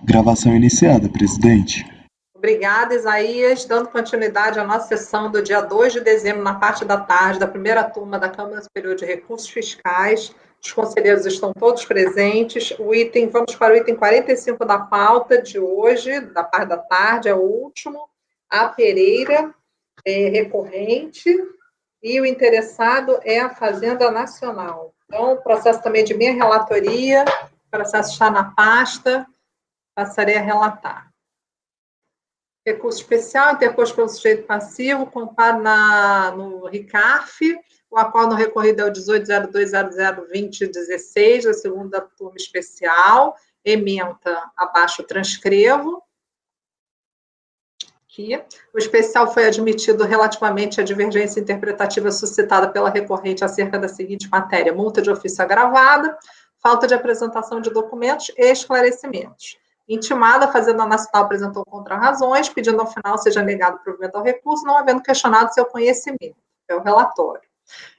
Gravação iniciada, presidente. Obrigada, Isaías. Dando continuidade à nossa sessão do dia 2 de dezembro, na parte da tarde, da primeira turma da Câmara Superior de Recursos Fiscais. Os conselheiros estão todos presentes. Vamos para o item 45 da pauta de hoje, da parte da tarde, é o último. A Pereira, recorrente, e o interessado é a Fazenda Nacional. Então, o processo também de minha relatoria, o processo está na pasta, passarei a relatar. Recurso especial, interposto pelo sujeito passivo, comparo no RICARF, o acordo recorrido é o 18.02.002016, da segunda turma especial, ementa abaixo, transcrevo. Aqui. O especial foi admitido relativamente à divergência interpretativa suscitada pela recorrente acerca da seguinte matéria: multa de ofício agravada, falta de apresentação de documentos e esclarecimentos. Intimada, a Fazenda Nacional apresentou contrarrazões, pedindo ao final seja negado o provimento ao recurso, não havendo questionado seu conhecimento. É o relatório.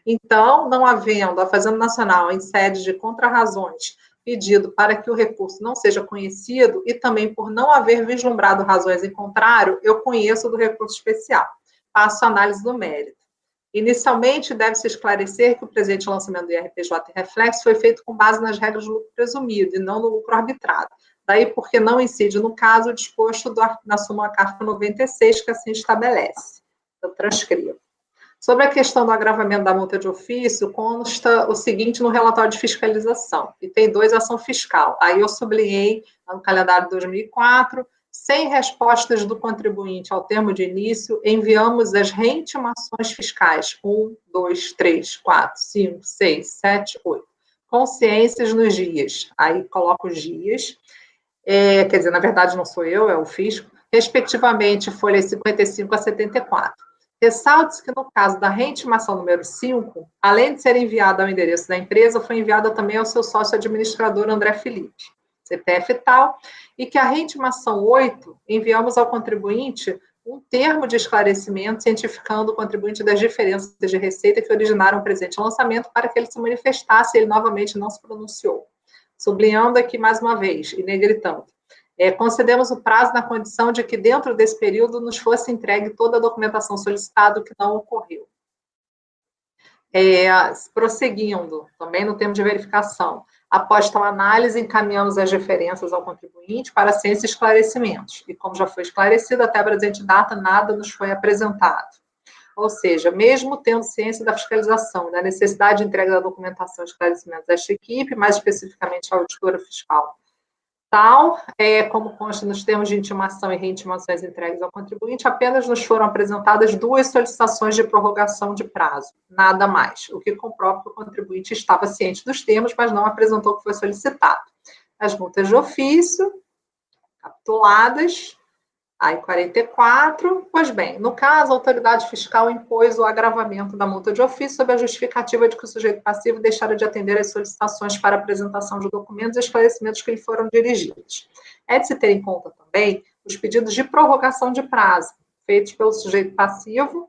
Então, não havendo a Fazenda Nacional, em sede de contrarrazões, pedido para que o recurso não seja conhecido e também por não haver vislumbrado razões em contrário, eu conheço do recurso especial. Passo a análise do mérito. Inicialmente, deve-se esclarecer que o presente lançamento do IRPJ e reflexo foi feito com base nas regras do lucro presumido e não no lucro arbitrado. Daí porque não incide, no caso, o disposto na súmula CARF 96, que assim estabelece. Eu transcrevo. Sobre a questão do agravamento da multa de ofício, consta o seguinte no relatório de fiscalização, e tem 2, ação fiscal. Aí eu sublinhei no calendário de 2004, sem respostas do contribuinte ao termo de início, enviamos as reintimações fiscais 1, 2, 3, 4, 5, 6, 7, 8. Consciências nos dias. Aí coloco os dias. Quer dizer, na verdade não sou eu, é o fisco. Respectivamente, folhas 55 a 74. Ressalte-se que, no caso da reintimação número 5, além de ser enviada ao endereço da empresa, foi enviada também ao seu sócio administrador André Felipe, CPF tal, e que a reintimação 8, enviamos ao contribuinte um termo de esclarecimento cientificando o contribuinte das diferenças de receita que originaram o presente lançamento para que ele se manifestasse e ele novamente não se pronunciou. Sublinhando aqui mais uma vez, e negritando. Concedemos o prazo na condição de que dentro desse período nos fosse entregue toda a documentação solicitada, o que não ocorreu. Prosseguindo, também no termo de verificação, após tal análise, encaminhamos as referências ao contribuinte para ciência e esclarecimentos, e como já foi esclarecido, até a presente data, nada nos foi apresentado. Ou seja, mesmo tendo ciência da fiscalização, da necessidade de entrega da documentação e esclarecimentos desta equipe, mais especificamente a auditora fiscal, tal, como consta nos termos de intimação e reintimações entregues ao contribuinte, apenas nos foram apresentadas 2 solicitações de prorrogação de prazo, nada mais, o que comprova que o contribuinte estava ciente dos termos, mas não apresentou o que foi solicitado. As multas de ofício, capituladas, aí 44, pois bem, no caso, a autoridade fiscal impôs o agravamento da multa de ofício sob a justificativa de que o sujeito passivo deixara de atender às solicitações para apresentação de documentos e esclarecimentos que lhe foram dirigidos. É de se ter em conta também os pedidos de prorrogação de prazo, feitos pelo sujeito passivo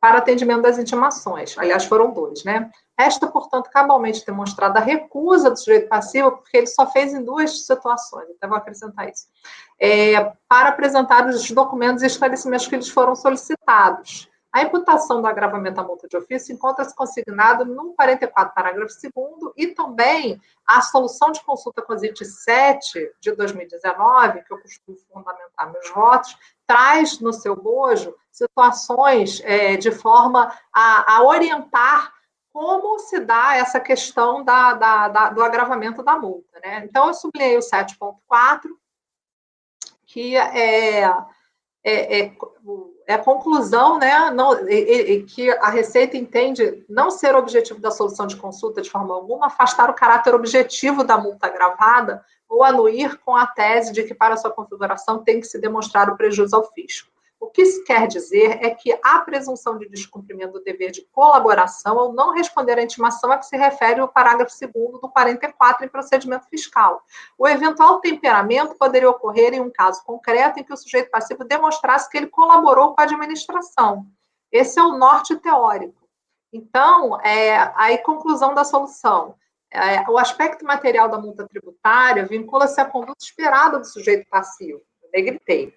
para atendimento das intimações. Aliás, foram 2, né? Resta, portanto, cabalmente demonstrada a recusa do sujeito passivo, porque ele só fez em 2 situações, até vou acrescentar isso, para apresentar os documentos e esclarecimentos que lhes foram solicitados. A imputação do agravamento da multa de ofício encontra-se consignada no 44, parágrafo 2º, e também a solução de consulta COSIT 7 de 2019, que eu costumo fundamentar meus votos, traz no seu bojo situações de forma a orientar como se dá essa questão do agravamento da multa, né? Então, eu sublinhei o 7.4, que é a conclusão, né, que a Receita entende não ser objetivo da solução de consulta de forma alguma, afastar o caráter objetivo da multa agravada ou anuir com a tese de que para sua configuração tem que se demonstrar o prejuízo ao fisco. O que isso quer dizer é que a presunção de descumprimento do dever de colaboração ao não responder à intimação a que se refere o parágrafo 2º do 44 em procedimento fiscal. O eventual temperamento poderia ocorrer em um caso concreto em que o sujeito passivo demonstrasse que ele colaborou com a administração. Esse é o norte teórico. Então, aí conclusão da solução. O aspecto material da multa tributária vincula-se à conduta esperada do sujeito passivo. Eu negritei.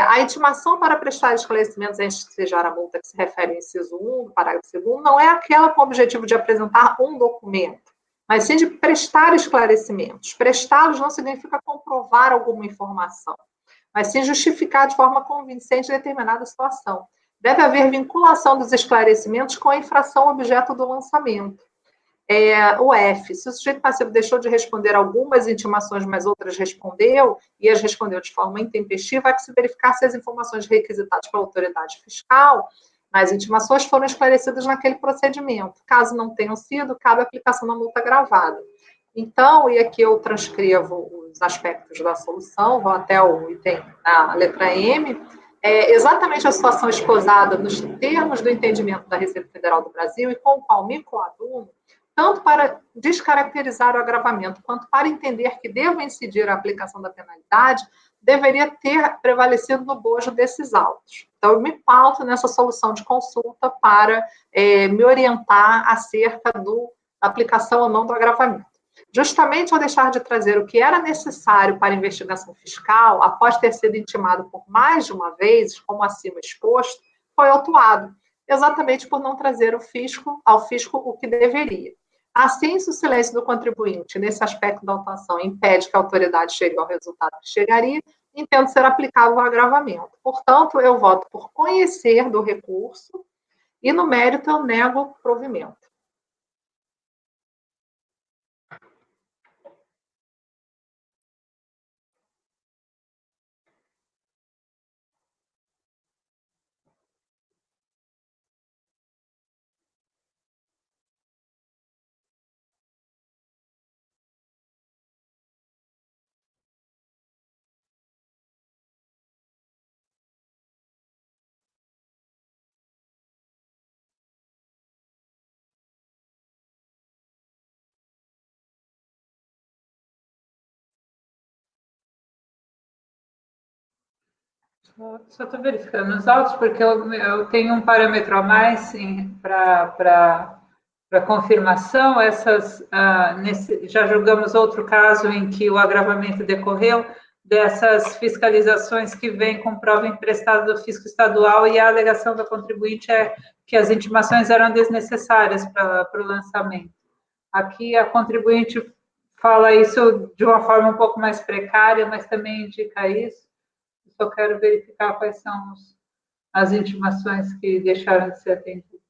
A intimação para prestar esclarecimentos antes de sejar a multa que se refere ao inciso 1 do parágrafo 2º não é aquela com o objetivo de apresentar um documento, mas sim de prestar esclarecimentos. Prestá-los não significa comprovar alguma informação, mas sim justificar de forma convincente determinada situação. Deve haver vinculação dos esclarecimentos com a infração objeto do lançamento. O F, se o sujeito passivo deixou de responder algumas intimações, mas outras respondeu, e as respondeu de forma intempestiva, há que se verificar se as informações requisitadas pela autoridade fiscal nas intimações foram esclarecidas naquele procedimento. Caso não tenham sido, cabe a aplicação da multa gravada. Então, e aqui eu transcrevo os aspectos da solução, vou até o item, a letra M, exatamente a situação esposada nos termos do entendimento da Receita Federal do Brasil e com o qual me coaduno, tanto para descaracterizar o agravamento, quanto para entender que devo incidir a aplicação da penalidade, deveria ter prevalecido no bojo desses autos. Então, eu me pauto nessa solução de consulta para me orientar acerca da aplicação ou não do agravamento. Justamente ao deixar de trazer o que era necessário para a investigação fiscal, após ter sido intimado por mais de uma vez, como acima exposto, foi autuado, exatamente por não trazer ao fisco o que deveria. Assim, se o silêncio do contribuinte nesse aspecto da autuação impede que a autoridade chegue ao resultado que chegaria, entendo ser aplicável o agravamento. Portanto, eu voto por conhecer do recurso e, no mérito, eu nego o provimento. Só estou verificando os autos, porque eu tenho um parâmetro a mais para confirmação. Já julgamos outro caso em que o agravamento decorreu dessas fiscalizações que vêm com prova emprestada do fisco estadual, e a alegação da contribuinte é que as intimações eram desnecessárias para o lançamento. Aqui a contribuinte fala isso de uma forma um pouco mais precária, mas também indica isso. Só quero verificar quais são as intimações que deixaram de ser atendidas.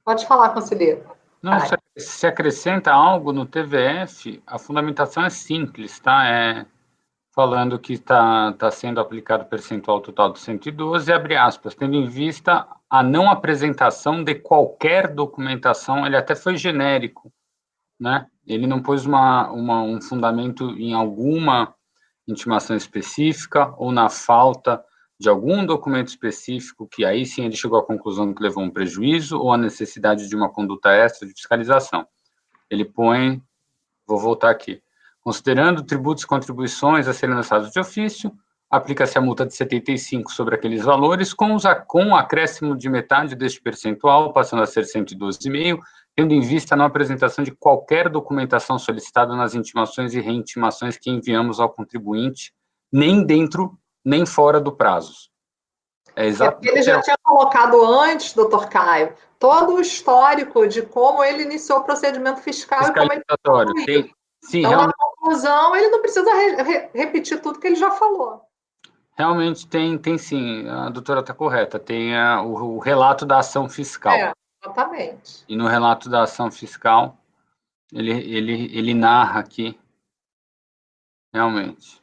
Pode falar, conselheiro. Não, se acrescenta algo no TVF, a fundamentação é simples, tá? Falando que está sendo aplicado o percentual total de 112, abre aspas, tendo em vista a não apresentação de qualquer documentação, ele até foi genérico, né? Ele não pôs um fundamento em alguma intimação específica ou na falta de algum documento específico, que aí sim ele chegou à conclusão que levou a um prejuízo ou a necessidade de uma conduta extra de fiscalização. Ele põe, vou voltar aqui, considerando tributos e contribuições a serem lançados de ofício, aplica-se a multa de 75 sobre aqueles valores, com o acréscimo de metade deste percentual, passando a ser 112,5, tendo em vista a não apresentação de qualquer documentação solicitada nas intimações e reintimações que enviamos ao contribuinte, nem dentro, nem fora do prazo. Ele já tinha colocado antes, doutor Caio, todo o histórico de como ele iniciou o procedimento fiscal e como ele concluiu. Sim, então, na conclusão, ele não precisa repetir tudo que ele já falou. Realmente tem sim, a doutora está correta, tem o relato da ação fiscal. Exatamente. E no relato da ação fiscal, ele narra aqui, realmente.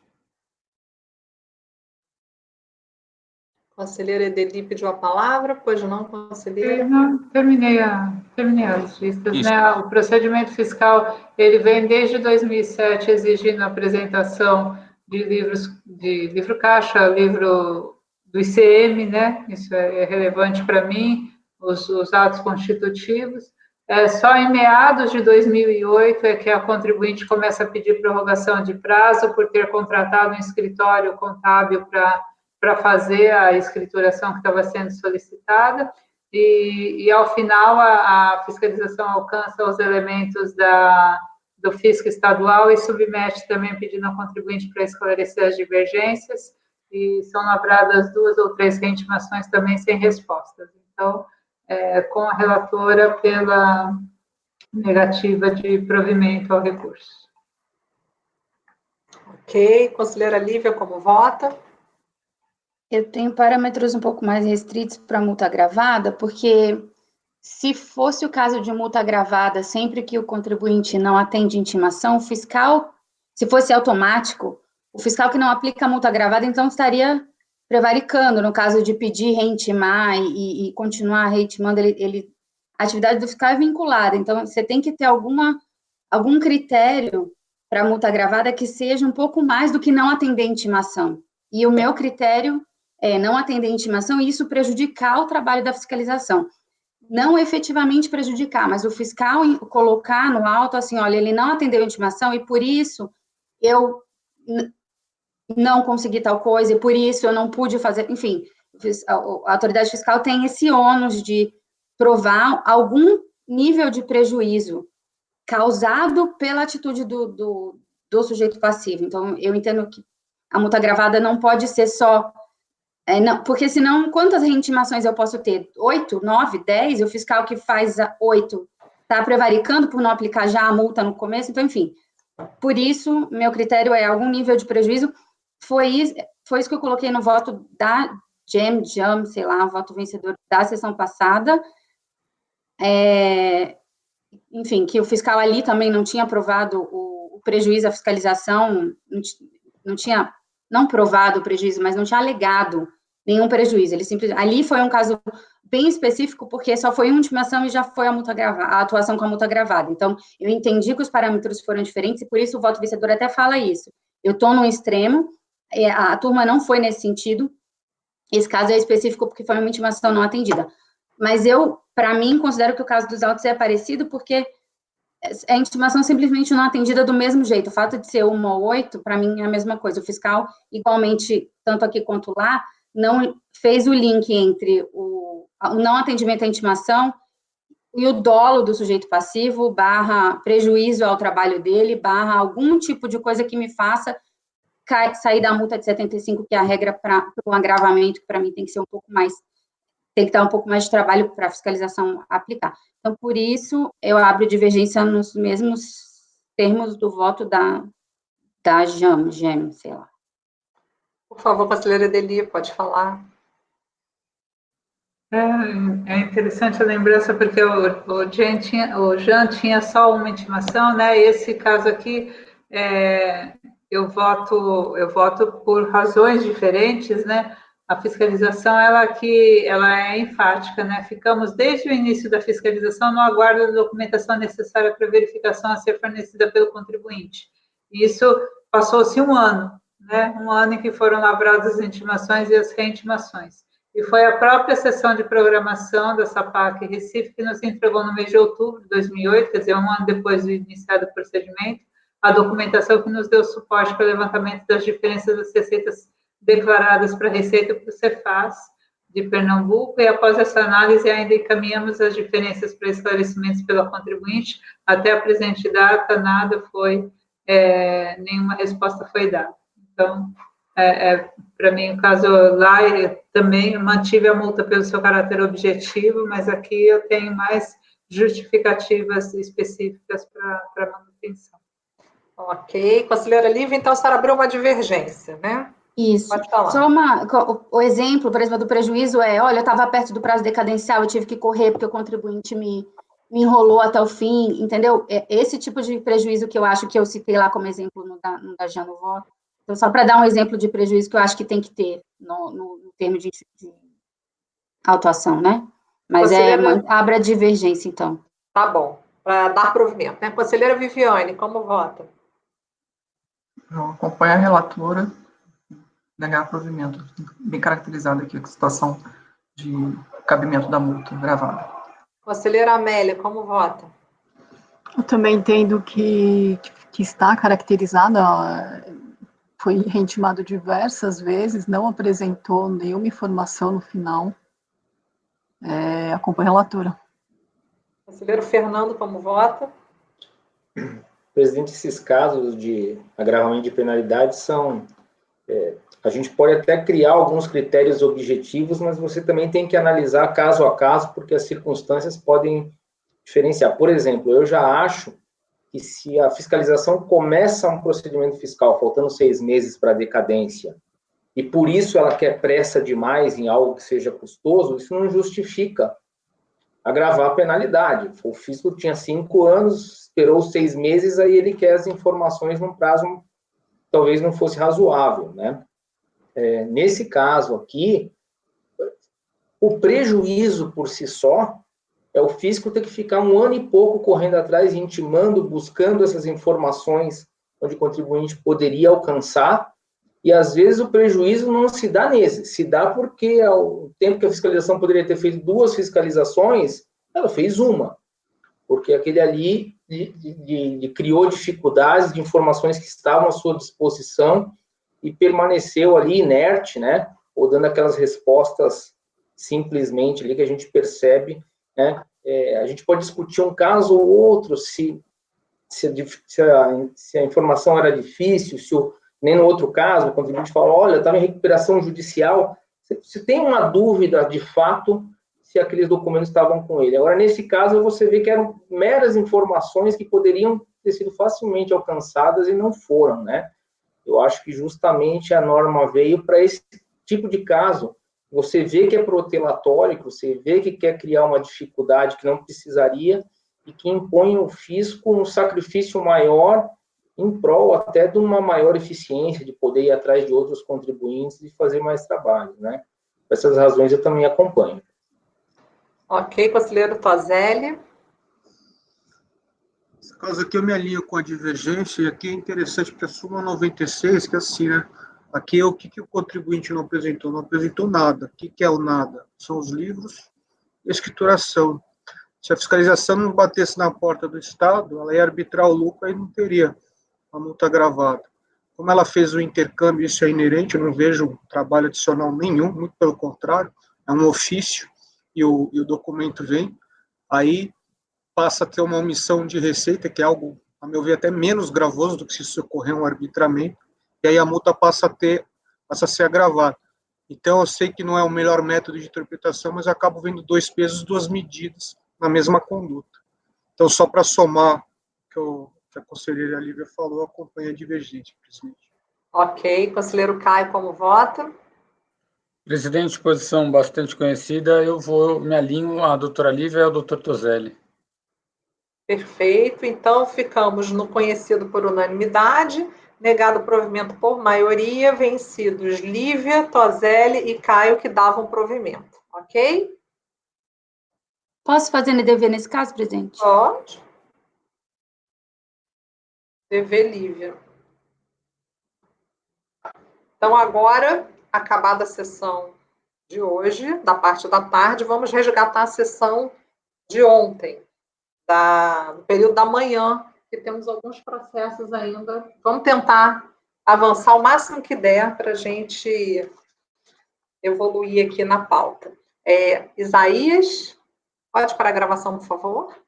Conselheira Edeli pediu a palavra, pois não, conselheira? Não, terminei as listas, né? O procedimento fiscal, ele vem desde 2007 exigindo a apresentação de livro caixa, livro do ICM, né? Isso é relevante para mim, os atos constitutivos. Só em meados de 2008 é que a contribuinte começa a pedir prorrogação de prazo por ter contratado um escritório contábil para fazer a escrituração que estava sendo solicitada, e ao final a fiscalização alcança os elementos do fisco estadual e submete também pedindo ao contribuinte para esclarecer as divergências, e são lavradas 2 ou 3 reintimações também sem respostas. Então, com a relatora pela negativa de provimento ao recurso. Ok. Conselheira Lívia, como vota? Eu tenho parâmetros um pouco mais restritos para multa agravada, porque se fosse o caso de multa agravada, sempre que o contribuinte não atende intimação, o fiscal, se fosse automático, o fiscal que não aplica a multa agravada, então estaria prevaricando, no caso de pedir reintimar e continuar reintimando, a atividade do fiscal é vinculada, então você tem que ter algum critério para multa agravada que seja um pouco mais do que não atender intimação. E o meu critério é não atender intimação e isso prejudicar o trabalho da fiscalização. Não efetivamente prejudicar, mas o fiscal colocar no auto assim, olha, ele não atendeu a intimação e por isso eu não consegui tal coisa, e por isso eu não pude fazer, enfim, a autoridade fiscal tem esse ônus de provar algum nível de prejuízo causado pela atitude do sujeito passivo. Então, eu entendo que a multa agravada não pode ser só... não, porque senão, quantas reintimações eu posso ter? 8, 9, 10? O fiscal que faz 8 está prevaricando por não aplicar já a multa no começo? Então, enfim, por isso, meu critério é algum nível de prejuízo. Foi isso que eu coloquei no voto da JAM, sei lá, o voto vencedor da sessão passada. Enfim, que o fiscal ali também não tinha provado o prejuízo à fiscalização, não provado o prejuízo, mas não tinha alegado nenhum prejuízo. Ali foi um caso bem específico, porque só foi uma intimação e já foi a atuação com a multa agravada. Então, eu entendi que os parâmetros foram diferentes e por isso o voto vencedor até fala isso. Eu estou no extremo, a turma não foi nesse sentido, esse caso é específico porque foi uma intimação não atendida. Mas eu, para mim, considero que o caso dos autos é parecido porque a intimação simplesmente não atendida do mesmo jeito. O fato de ser 1 ou 8, para mim, é a mesma coisa. O fiscal, igualmente, tanto aqui quanto lá, não fez o link entre o não atendimento à intimação e o dolo do sujeito passivo, / prejuízo ao trabalho dele, / algum tipo de coisa que me faça sair da multa de 75, que é a regra para um agravamento, que para mim tem que ser um pouco mais, tem que dar um pouco mais de trabalho para a fiscalização aplicar. Então, por isso, eu abro divergência nos mesmos termos do voto da JAM, sei lá. Por favor, conselheira Edeli, pode falar. É interessante a lembrança, porque o Jean tinha só uma intimação, né? Esse caso aqui, eu voto por razões diferentes, né? A fiscalização, ela é enfática, né? Ficamos desde o início da fiscalização no aguardo da documentação necessária para verificação a ser fornecida pelo contribuinte. Isso passou-se um ano, né? Um ano em que foram lavradas as intimações e as reintimações. E foi a própria sessão de programação da SAPAC Recife que nos entregou no mês de outubro de 2008, quer dizer, um ano depois do iniciado o procedimento, a documentação que nos deu suporte para o levantamento das diferenças das receitas declaradas para a Receita e para o Cefaz de Pernambuco, e após essa análise ainda encaminhamos as diferenças para esclarecimentos pela contribuinte. Até a presente data, nenhuma resposta foi dada. Então, para mim, o caso lá, também mantive a multa pelo seu caráter objetivo, mas aqui eu tenho mais justificativas específicas para manutenção. Ok. Conselheira Lívia, então a senhora abriu uma divergência, né? Isso. Pode falar. Só o exemplo, por exemplo, do prejuízo olha, eu estava perto do prazo decadencial, eu tive que correr porque o contribuinte me enrolou até o fim, entendeu? Esse tipo de prejuízo que eu acho que eu citei lá como exemplo no da Jean no voto. Então, só para dar um exemplo de prejuízo que eu acho que tem que ter no termo de autuação, né? Mas abre a divergência, então. Tá bom. Para dar provimento, né? Conselheira Viviane, como vota? Eu acompanho a relatora, negar provimento. Bem caracterizada aqui a situação de cabimento da multa gravada. Conselheira Amélia, como vota? Eu também entendo que está caracterizada, foi reintimado diversas vezes, não apresentou nenhuma informação no final. Acompanho a relatora. Conselheiro Fernando, como vota? Presidente, esses casos de agravamento de penalidade são... a gente pode até criar alguns critérios objetivos, mas você também tem que analisar caso a caso, porque as circunstâncias podem diferenciar. Por exemplo, eu já acho que se a fiscalização começa um procedimento fiscal faltando 6 meses para a decadência, e por isso ela quer pressa demais em algo que seja custoso, isso não justifica agravar a penalidade. O fisco tinha 5 anos, esperou 6 meses, aí ele quer as informações num prazo talvez não fosse razoável, né? Nesse caso aqui, o prejuízo por si só é o fisco ter que ficar 1 ano e pouco correndo atrás, intimando, buscando essas informações onde o contribuinte poderia alcançar, e às vezes o prejuízo não se dá nesse, se dá porque ao tempo que a fiscalização poderia ter feito 2 fiscalizações, ela fez uma, porque aquele ali criou dificuldades de informações que estavam à sua disposição e permaneceu ali inerte, né, ou dando aquelas respostas simplesmente ali que a gente percebe, né. A gente pode discutir um caso ou outro, se a informação era difícil, nem no outro caso, o contribuinte fala, olha, estava em recuperação judicial, se tem uma dúvida de fato se aqueles documentos estavam com ele. Agora, nesse caso, você vê que eram meras informações que poderiam ter sido facilmente alcançadas e não foram, né? Eu acho que justamente a norma veio para esse tipo de caso. Você vê que é protelatório, você vê que quer criar uma dificuldade que não precisaria e que impõe ao fisco um sacrifício maior em prol até de uma maior eficiência, de poder ir atrás de outros contribuintes e fazer mais trabalho, né? Por essas razões eu também acompanho. Ok, conselheiro Tozelli. Nesse caso aqui eu me alinho com a divergência, e aqui é interessante para a súmula 96, que é assim, né? Aqui é o que o contribuinte não apresentou? Não apresentou nada. O que é o nada? São os livros e a escrituração. Se a fiscalização não batesse na porta do Estado, ela ia arbitrar o lucro e não teria a multa gravada. Como ela fez o intercâmbio, isso é inerente, eu não vejo trabalho adicional nenhum, muito pelo contrário, é um ofício e o documento vem, aí passa a ter uma omissão de receita, que é algo, a meu ver, até menos gravoso do que se socorrer um arbitramento, e aí a multa passa a ser agravada. Então, eu sei que não é o melhor método de interpretação, mas eu acabo vendo 2 pesos, 2 medidas na mesma conduta. Então, só para somar o que a conselheira Lívia falou, acompanha a divergência, presidente. Ok, conselheiro Caio, como vota? Presidente, posição bastante conhecida, me alinho à doutora Lívia e ao doutor Toselli. Perfeito. Então, ficamos no conhecido por unanimidade, negado provimento por maioria, vencidos Lívia, Toselli e Caio, que davam provimento. Ok? Posso fazer dever nesse caso, presidente? Pode. Dever Lívia. Então, agora, acabada a sessão de hoje, da parte da tarde, vamos resgatar a sessão de ontem, do período da manhã, que temos alguns processos ainda. Vamos tentar avançar o máximo que der para a gente evoluir aqui na pauta. Isaías, pode para a gravação, por favor?